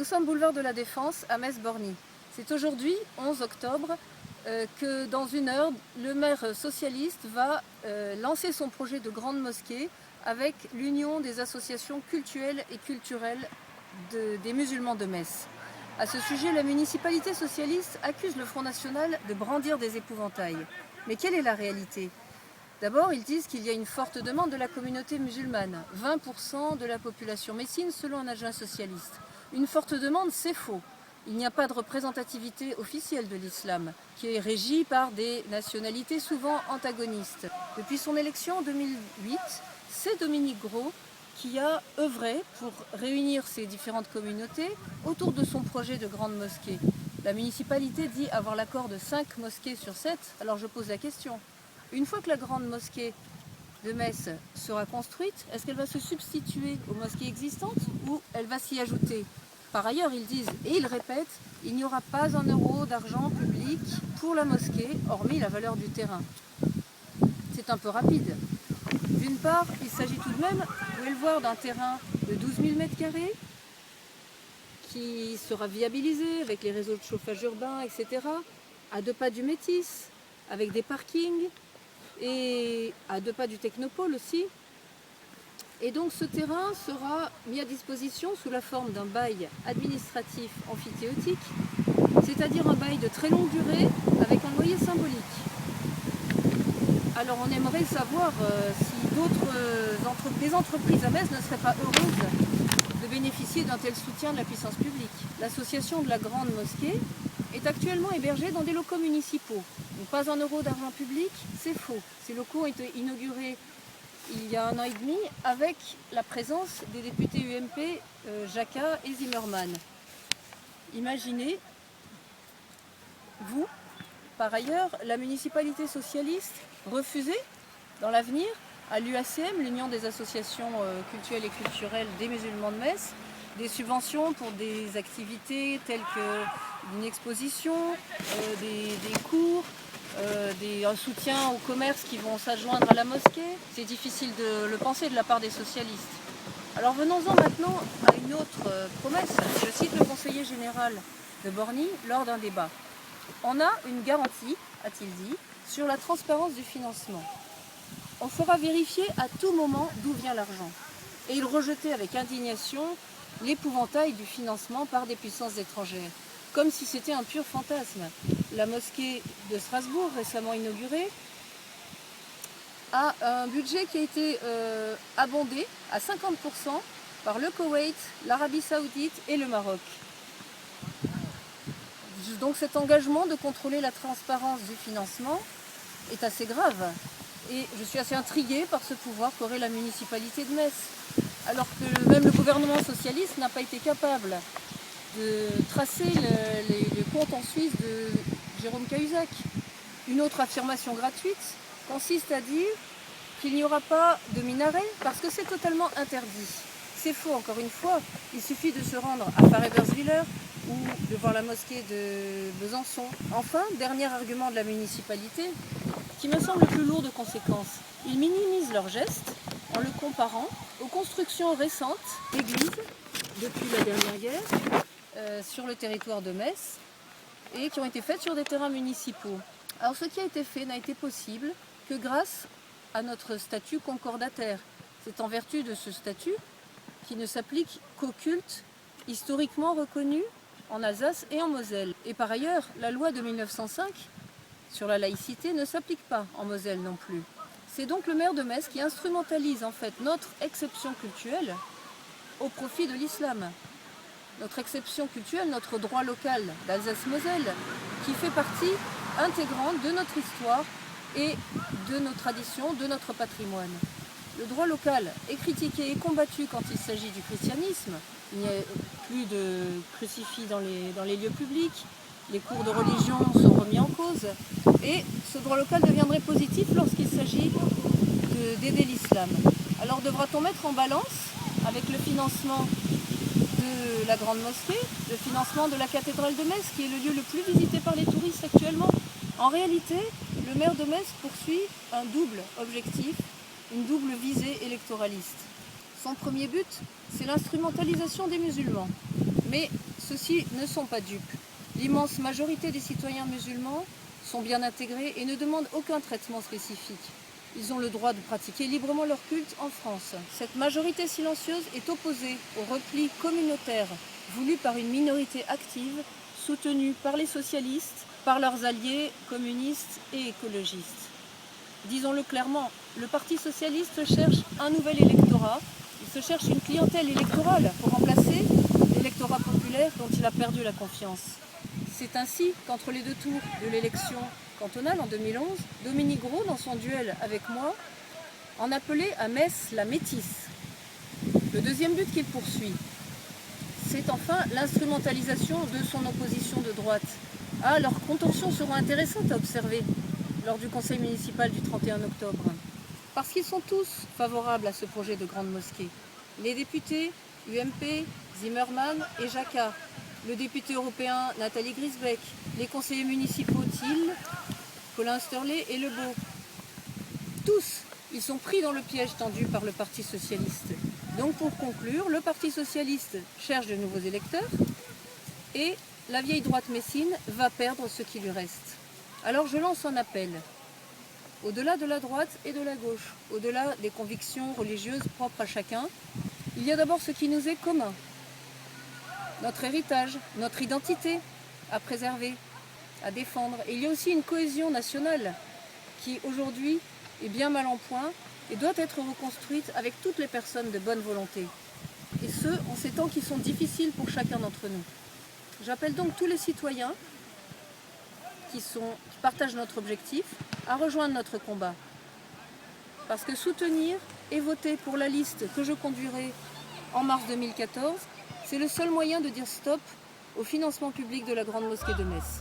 Nous sommes boulevard de la Défense à Metz-Borny. C'est aujourd'hui, 11 octobre, que dans une heure, le maire socialiste va lancer son projet de grande mosquée avec l'union des associations cultuelles et culturelles des musulmans de Metz. À ce sujet, la municipalité socialiste accuse le Front National de brandir des épouvantails. Mais quelle est la réalité ? D'abord, ils disent qu'il y a une forte demande de la communauté musulmane, 20% de la population messine selon un adjoint socialiste. Une forte demande, c'est faux. Il n'y a pas de représentativité officielle de l'islam, qui est régie par des nationalités souvent antagonistes. Depuis son élection en 2008, c'est Dominique Gros qui a œuvré pour réunir ces différentes communautés autour de son projet de grande mosquée. La municipalité dit avoir l'accord de 5 mosquées sur 7, alors je pose la question. Une fois que la grande mosquée de Metz sera construite, est-ce qu'elle va se substituer aux mosquées existantes ou elle va s'y ajouter ? Par ailleurs, ils disent et ils répètent, il n'y aura pas un euro d'argent public pour la mosquée, hormis la valeur du terrain. C'est un peu rapide. D'une part, il s'agit tout de même, vous pouvez le voir, d'un terrain de 12 000 m² qui sera viabilisé avec les réseaux de chauffage urbain, etc., à 2 pas du Métis, avec des parkings, et à 2 pas du Technopole aussi. Et donc ce terrain sera mis à disposition sous la forme d'un bail administratif amphithéotique, c'est-à-dire un bail de très longue durée avec un loyer symbolique. Alors on aimerait savoir si des entreprises à Metz ne seraient pas heureuses de bénéficier d'un tel soutien de la puissance publique. L'association de la Grande Mosquée est actuellement hébergée dans des locaux municipaux. Donc pas un euro d'argent public, c'est faux. Ces locaux ont été inaugurés il y a 1 an et demi avec la présence des députés UMP Jacquat et Zimmermann. Imaginez, vous, par ailleurs, la municipalité socialiste refuser dans l'avenir à l'UACM, l'Union des associations culturelles et culturelles des musulmans de Metz, des subventions pour des activités telles qu'une exposition, des cours, un soutien aux commerces qui vont s'adjoindre à la mosquée. C'est difficile de le penser de la part des socialistes. Alors venons-en maintenant à une autre promesse. Je cite le conseiller général de Borny lors d'un débat. On a une garantie, a-t-il dit, sur la transparence du financement. On fera vérifier à tout moment d'où vient l'argent. Et il rejetait avec indignation l'épouvantail du financement par des puissances étrangères, comme si c'était un pur fantasme. La mosquée de Strasbourg, récemment inaugurée, a un budget qui a été abondé à 50% par le Koweït, l'Arabie Saoudite et le Maroc. Donc cet engagement de contrôler la transparence du financement est assez grave. Et je suis assez intriguée par ce pouvoir qu'aurait la municipalité de Metz, alors que même le gouvernement socialiste n'a pas été capable de tracer les comptes en Suisse de Jérôme Cahuzac. Une autre affirmation gratuite consiste à dire qu'il n'y aura pas de minaret parce que c'est totalement interdit. C'est faux, encore une fois, il suffit de se rendre à Farreberswiller ou de voir la mosquée de Besançon. Enfin, dernier argument de la municipalité, qui me semble le plus lourd de conséquences. Ils minimisent leurs gestes en le comparant aux constructions récentes d'églises depuis la dernière guerre sur le territoire de Metz et qui ont été faites sur des terrains municipaux. Alors ce qui a été fait n'a été possible que grâce à notre statut concordataire. C'est en vertu de ce statut qui ne s'applique qu'aux cultes historiquement reconnus en Alsace et en Moselle. Et par ailleurs, la loi de 1905 sur la laïcité ne s'applique pas en Moselle non plus. C'est donc le maire de Metz qui instrumentalise en fait notre exception cultuelle au profit de l'islam. Notre exception cultuelle, notre droit local d'Alsace-Moselle, qui fait partie intégrante de notre histoire et de nos traditions, de notre patrimoine. Le droit local est critiqué et combattu quand il s'agit du christianisme. Il n'y a plus de crucifix dans les lieux publics. Les cours de religion sont remis en cause et ce droit local deviendrait positif lorsqu'il s'agit d'aider l'islam. Alors devra-t-on mettre en balance avec le financement de la Grande Mosquée, le financement de la cathédrale de Metz, qui est le lieu le plus visité par les touristes actuellement? En réalité, le maire de Metz poursuit un double objectif, une double visée électoraliste. Son premier but, c'est l'instrumentalisation des musulmans. Mais ceux-ci ne sont pas dupes. L'immense majorité des citoyens musulmans sont bien intégrés et ne demandent aucun traitement spécifique. Ils ont le droit de pratiquer librement leur culte en France. Cette majorité silencieuse est opposée au repli communautaire voulu par une minorité active, soutenue par les socialistes, par leurs alliés communistes et écologistes. Disons-le clairement, le Parti socialiste cherche un nouvel électorat. Il se cherche une clientèle électorale pour remplacer l'électorat populaire dont il a perdu la confiance. C'est ainsi qu'entre les deux tours de l'élection cantonale en 2011, Dominique Gros, dans son duel avec moi, en appelait à Metz la métisse. Le deuxième but qu'il poursuit, c'est enfin l'instrumentalisation de son opposition de droite. Ah, leurs contorsions seront intéressantes à observer lors du conseil municipal du 31 octobre. Parce qu'ils sont tous favorables à ce projet de grande mosquée. Les députés UMP, Zimmermann et Jacquat, le député européen Nathalie Griesbeck, les conseillers municipaux Thiel, Colin Sterlet et Lebeau. Tous, ils sont pris dans le piège tendu par le Parti socialiste. Donc pour conclure, le Parti socialiste cherche de nouveaux électeurs et la vieille droite messine va perdre ce qui lui reste. Alors je lance un appel. Au-delà de la droite et de la gauche, au-delà des convictions religieuses propres à chacun, il y a d'abord ce qui nous est commun. Notre héritage, notre identité à préserver, à défendre. Et il y a aussi une cohésion nationale qui aujourd'hui est bien mal en point et doit être reconstruite avec toutes les personnes de bonne volonté. Et ce, en ces temps qui sont difficiles pour chacun d'entre nous. J'appelle donc tous les citoyens qui partagent notre objectif à rejoindre notre combat. Parce que soutenir et voter pour la liste que je conduirai en mars 2014, c'est le seul moyen de dire stop au financement public de la Grande Mosquée de Metz.